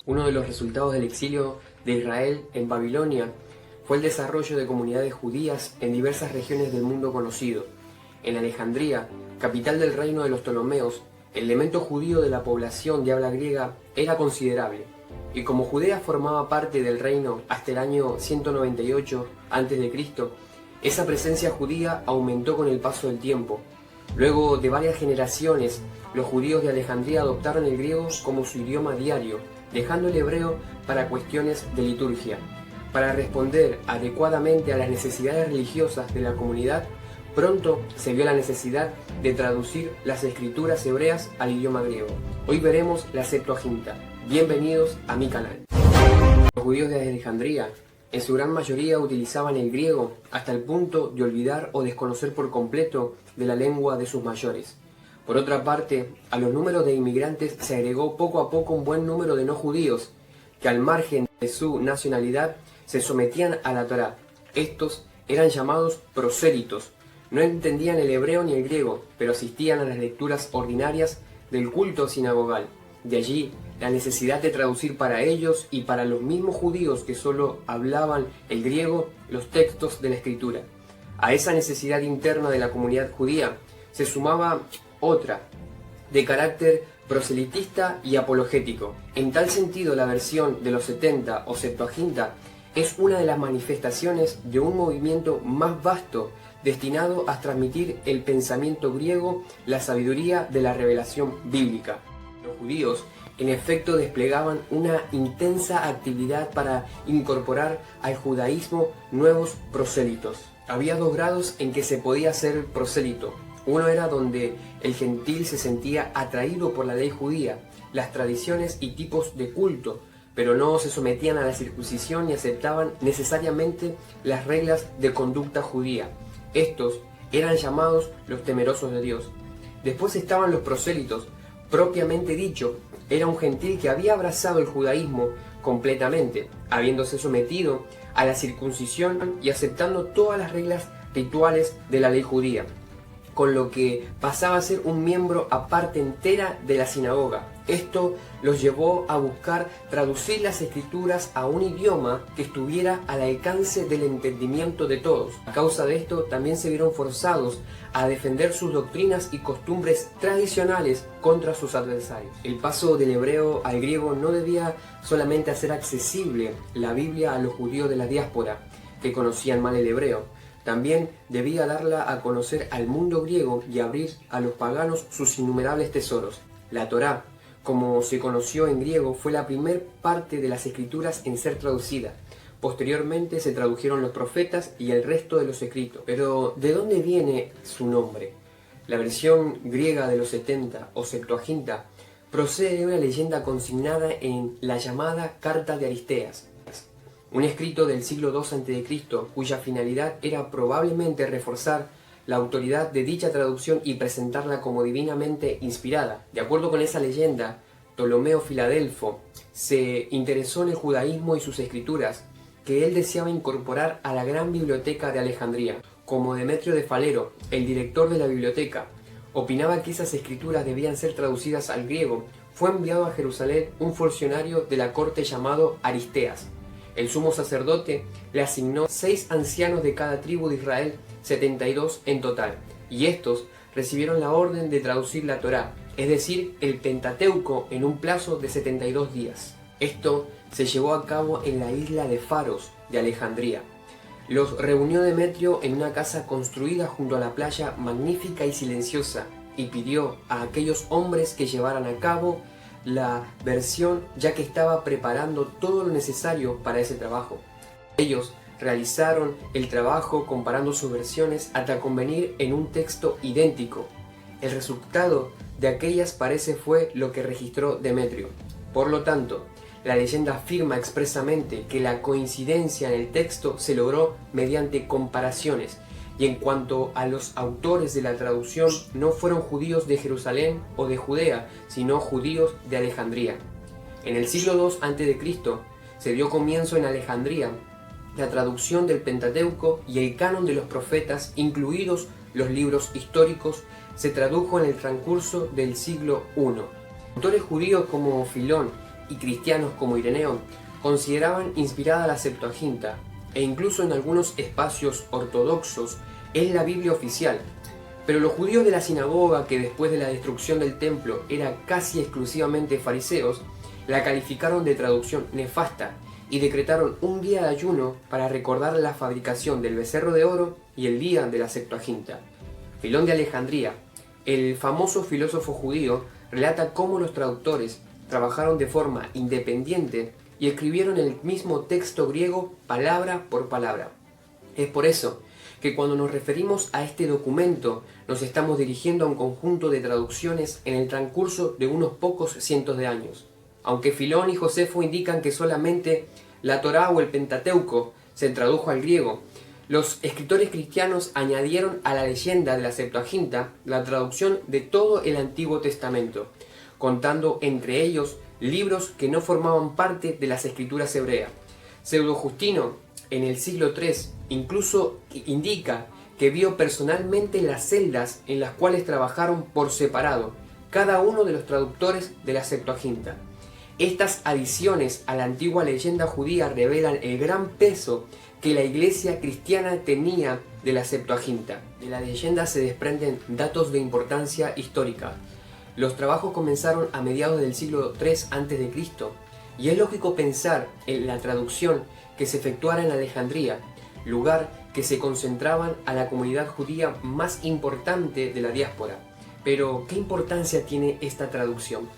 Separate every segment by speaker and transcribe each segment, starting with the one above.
Speaker 1: Uno de los resultados del exilio de Israel en Babilonia fue el desarrollo de comunidades judías en diversas regiones del mundo conocido. En Alejandría, capital del reino de los Ptolomeos, el elemento judío de la población de habla griega era considerable, y como Judea formaba parte del reino hasta el año 198 a.C., esa presencia judía aumentó con el paso del tiempo. Luego de varias generaciones, los judíos de Alejandría adoptaron el griego como su idioma diario, dejando el hebreo para cuestiones de liturgia. Para responder adecuadamente a las necesidades religiosas de la comunidad, pronto se vio la necesidad de traducir las escrituras hebreas al idioma griego. Hoy veremos la Septuaginta. Bienvenidos a mi canal. Los judíos de Alejandría en su gran mayoría utilizaban el griego hasta el punto de olvidar o desconocer por completo de la lengua de sus mayores. Por otra parte, a los números de inmigrantes se agregó poco a poco un buen número de no judíos, que al margen de su nacionalidad se sometían a la Torá. Estos eran llamados prosélitos. No entendían el hebreo ni el griego, pero asistían a las lecturas ordinarias del culto sinagogal. De allí la necesidad de traducir para ellos y para los mismos judíos que solo hablaban el griego los textos de la Escritura. A esa necesidad interna de la comunidad judía se sumaba otra, de carácter proselitista y apologético. En tal sentido, la versión de los 70 o Septuaginta es una de las manifestaciones de un movimiento más vasto destinado a transmitir el pensamiento griego, la sabiduría de la revelación bíblica. Los judíos, en efecto, desplegaban una intensa actividad para incorporar al judaísmo nuevos prosélitos. Había dos grados en que se podía ser prosélito. Uno era donde el gentil se sentía atraído por la ley judía, las tradiciones y tipos de culto, pero no se sometían a la circuncisión ni aceptaban necesariamente las reglas de conducta judía. Estos eran llamados los temerosos de Dios. Después estaban los prosélitos. Propiamente dicho, era un gentil que había abrazado el judaísmo completamente, habiéndose sometido a la circuncisión y aceptando todas las reglas rituales de la ley judía, con lo que pasaba a ser un miembro aparte entera de la sinagoga. Esto los llevó a buscar traducir las escrituras a un idioma que estuviera al alcance del entendimiento de todos. A causa de esto, también se vieron forzados a defender sus doctrinas y costumbres tradicionales contra sus adversarios. El paso del hebreo al griego no debía solamente hacer accesible la Biblia a los judíos de la diáspora, que conocían mal el hebreo. También debía darla a conocer al mundo griego y abrir a los paganos sus innumerables tesoros. La Torá, como se conoció en griego, fue la primer parte de las escrituras en ser traducida. Posteriormente se tradujeron los profetas y el resto de los escritos. Pero, ¿de dónde viene su nombre? La versión griega de los 70 o Septuaginta procede de una leyenda consignada en la llamada Carta de Aristeas, un escrito del siglo II a.C., cuya finalidad era probablemente reforzar la autoridad de dicha traducción y presentarla como divinamente inspirada. De acuerdo con esa leyenda, Ptolomeo Filadelfo se interesó en el judaísmo y sus escrituras, que él deseaba incorporar a la gran biblioteca de Alejandría. Como Demetrio de Falero, el director de la biblioteca, opinaba que esas escrituras debían ser traducidas al griego, fue enviado a Jerusalén un funcionario de la corte llamado Aristeas. El sumo sacerdote le asignó 6 ancianos de cada tribu de Israel, 72 en total, y estos recibieron la orden de traducir la Torá, es decir, el Pentateuco, en un plazo de 72 días. Esto se llevó a cabo en la isla de Faros de Alejandría. Los reunió Demetrio en una casa construida junto a la playa, magnífica y silenciosa, y pidió a aquellos hombres que llevaran a cabo la versión, ya que estaba preparando todo lo necesario para ese trabajo. Ellos realizaron el trabajo comparando sus versiones hasta convenir en un texto idéntico. El resultado de aquellas parece fue lo que registró Demetrio. Por lo tanto, la leyenda afirma expresamente que la coincidencia en el texto se logró mediante comparaciones, y en cuanto a los autores de la traducción, no fueron judíos de Jerusalén o de Judea, sino judíos de Alejandría. En el siglo II a.C. se dio comienzo en Alejandría la traducción del Pentateuco, y el canon de los profetas, incluidos los libros históricos, se tradujo en el transcurso del siglo I. Autores judíos como Filón y cristianos como Ireneo consideraban inspirada la Septuaginta, e incluso en algunos espacios ortodoxos es la Biblia oficial. Pero los judíos de la sinagoga, que después de la destrucción del templo eran casi exclusivamente fariseos, la calificaron de traducción nefasta y decretaron un día de ayuno para recordar la fabricación del becerro de oro y el día de la Septuaginta. Filón de Alejandría, el famoso filósofo judío, relata cómo los traductores trabajaron de forma independiente y escribieron el mismo texto griego palabra por palabra. Es por eso que cuando nos referimos a este documento nos estamos dirigiendo a un conjunto de traducciones en el transcurso de unos pocos cientos de años. Aunque Filón y Josefo indican que solamente la Torá o el Pentateuco se tradujo al griego, los escritores cristianos añadieron a la leyenda de la Septuaginta la traducción de todo el Antiguo Testamento, contando entre ellos libros que no formaban parte de las escrituras hebreas. Pseudo Justino, en el siglo III, incluso indica que vio personalmente las celdas en las cuales trabajaron por separado cada uno de los traductores de la Septuaginta. Estas adiciones a la antigua leyenda judía revelan el gran peso que la iglesia cristiana tenía de la Septuaginta. De la leyenda se desprenden datos de importancia histórica. Los trabajos comenzaron a mediados del siglo III a.C. y es lógico pensar en la traducción que se efectuara en Alejandría, lugar que se concentraban a la comunidad judía más importante de la diáspora. Pero, ¿qué importancia tiene esta traducción?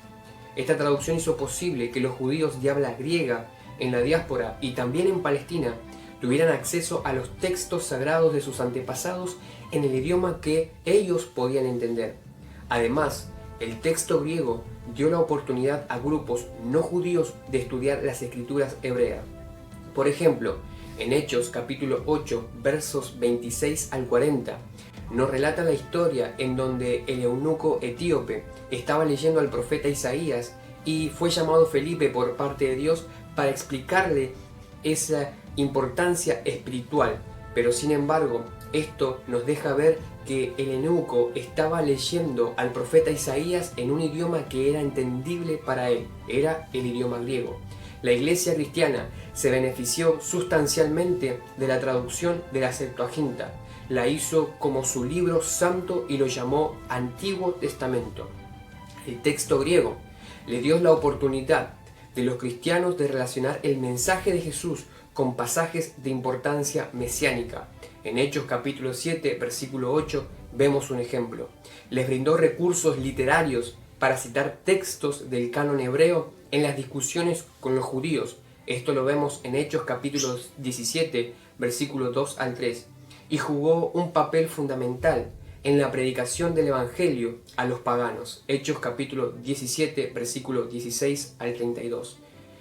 Speaker 1: Esta traducción hizo posible que los judíos de habla griega en la diáspora y también en Palestina tuvieran acceso a los textos sagrados de sus antepasados en el idioma que ellos podían entender. Además, el texto griego dio la oportunidad a grupos no judíos de estudiar las escrituras hebreas. Por ejemplo, en Hechos capítulo 8, versos 26 al 40, nos relata la historia en donde el eunuco etíope estaba leyendo al profeta Isaías y fue llamado Felipe por parte de Dios para explicarle esa importancia espiritual. Pero sin embargo, esto nos deja ver que el eunuco estaba leyendo al profeta Isaías en un idioma que era entendible para él, era el idioma griego. La iglesia cristiana se benefició sustancialmente de la traducción de la Septuaginta, la hizo como su libro santo y lo llamó Antiguo Testamento. El texto griego le dio la oportunidad de los cristianos de relacionar el mensaje de Jesús con pasajes de importancia mesiánica. En Hechos capítulo 7, versículo 8, vemos un ejemplo. Les brindó recursos literarios para citar textos del canon hebreo en las discusiones con los judíos. Esto lo vemos en Hechos capítulo 17, versículo 2 al 3. Y jugó un papel fundamental en la predicación del Evangelio a los paganos. Hechos capítulo 17, versículo 16 al 32.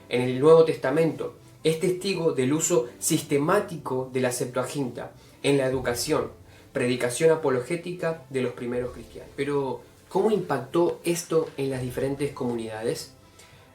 Speaker 1: En el Nuevo Testamento es testigo del uso sistemático de la Septuaginta en la educación, predicación apologética de los primeros cristianos. Pero, ¿cómo impactó esto en las diferentes comunidades?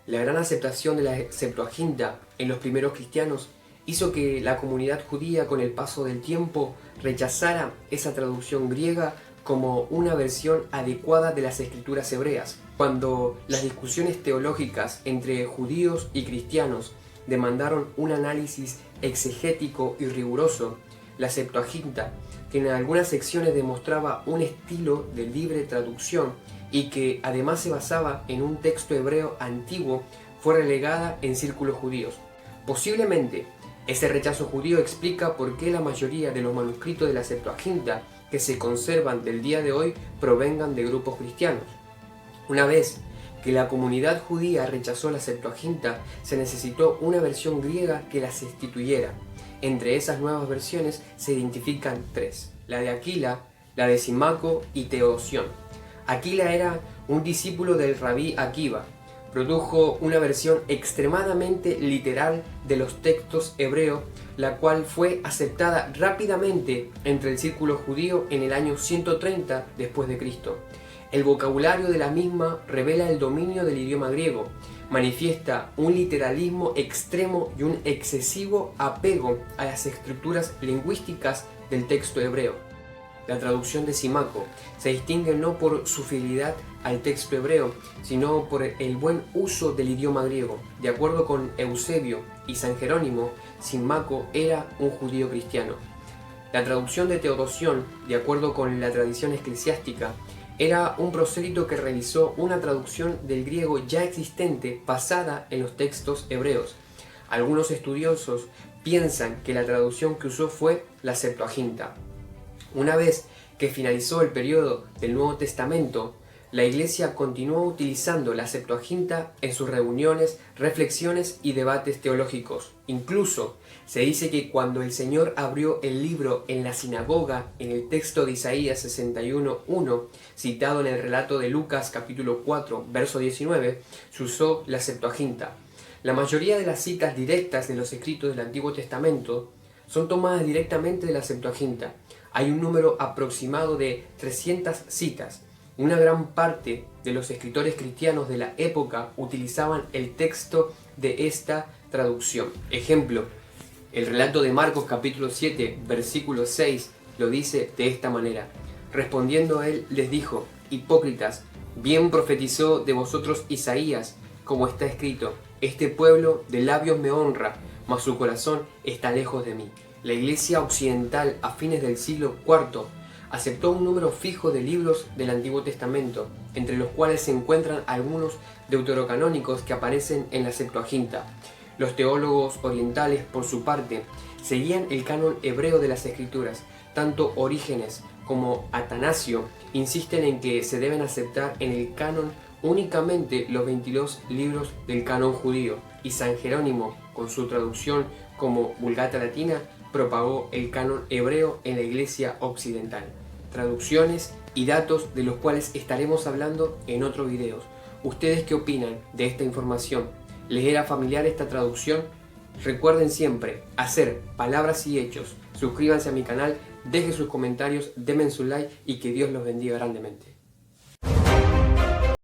Speaker 1: La gran aceptación de la Septuaginta en los primeros cristianos hizo que la comunidad judía con el paso del tiempo rechazara esa traducción griega como una versión adecuada de las escrituras hebreas. Cuando las discusiones teológicas entre judíos y cristianos demandaron un análisis exegético y riguroso, la Septuaginta, que en algunas secciones demostraba un estilo de libre traducción y que además se basaba en un texto hebreo antiguo, fue relegada en círculos judíos. Posiblemente, ese rechazo judío explica por qué la mayoría de los manuscritos de la Septuaginta que se conservan del día de hoy provengan de grupos cristianos. Una vez que la comunidad judía rechazó la Septuaginta, se necesitó una versión griega que la sustituyera. Entre esas nuevas versiones se identifican tres: la de Aquila, la de Simaco y Teosión. Aquila era un discípulo del rabí Akiva. Produjo una versión extremadamente literal de los textos hebreos, la cual fue aceptada rápidamente entre el círculo judío en el año 130 después de Cristo. El vocabulario de la misma revela el dominio del idioma griego, manifiesta un literalismo extremo y un excesivo apego a las estructuras lingüísticas del texto hebreo. La traducción de Simaco se distingue no por su fidelidad al texto hebreo, sino por el buen uso del idioma griego. De acuerdo con Eusebio y San Jerónimo, Sirmaco era un judío cristiano. La traducción de Teodosión, de acuerdo con la tradición eclesiástica, era un prosélito que realizó una traducción del griego ya existente basada en los textos hebreos. Algunos estudiosos piensan que la traducción que usó fue la Septuaginta. Una vez que finalizó el periodo del Nuevo Testamento, la Iglesia continuó utilizando la Septuaginta en sus reuniones, reflexiones y debates teológicos. Incluso se dice que cuando el Señor abrió el libro en la sinagoga, en el texto de Isaías 61:1, citado en el relato de Lucas capítulo 4, verso 19, se usó la Septuaginta. La mayoría de las citas directas de los escritos del Antiguo Testamento son tomadas directamente de la Septuaginta. Hay un número aproximado de 300 citas. Una gran parte de los escritores cristianos de la época utilizaban el texto de esta traducción. Ejemplo, el relato de Marcos capítulo 7, versículo 6 lo dice de esta manera. Respondiendo a él, les dijo: hipócritas, bien profetizó de vosotros Isaías, como está escrito: este pueblo de labios me honra, mas su corazón está lejos de mí. La Iglesia occidental a fines del siglo IV aceptó un número fijo de libros del Antiguo Testamento, entre los cuales se encuentran algunos deuterocanónicos que aparecen en la Septuaginta. Los teólogos orientales, por su parte, seguían el canon hebreo de las Escrituras. Tanto Orígenes como Atanasio insisten en que se deben aceptar en el canon únicamente los 22 libros del canon judío, y San Jerónimo, con su traducción como Vulgata Latina, propagó el canon hebreo en la Iglesia occidental. Traducciones y datos de los cuales estaremos hablando en otros videos. ¿Ustedes qué opinan de esta información? ¿Les era familiar esta traducción? Recuerden siempre hacer palabras y hechos. Suscríbanse a mi canal, dejen sus comentarios, denme su like y que Dios los bendiga grandemente.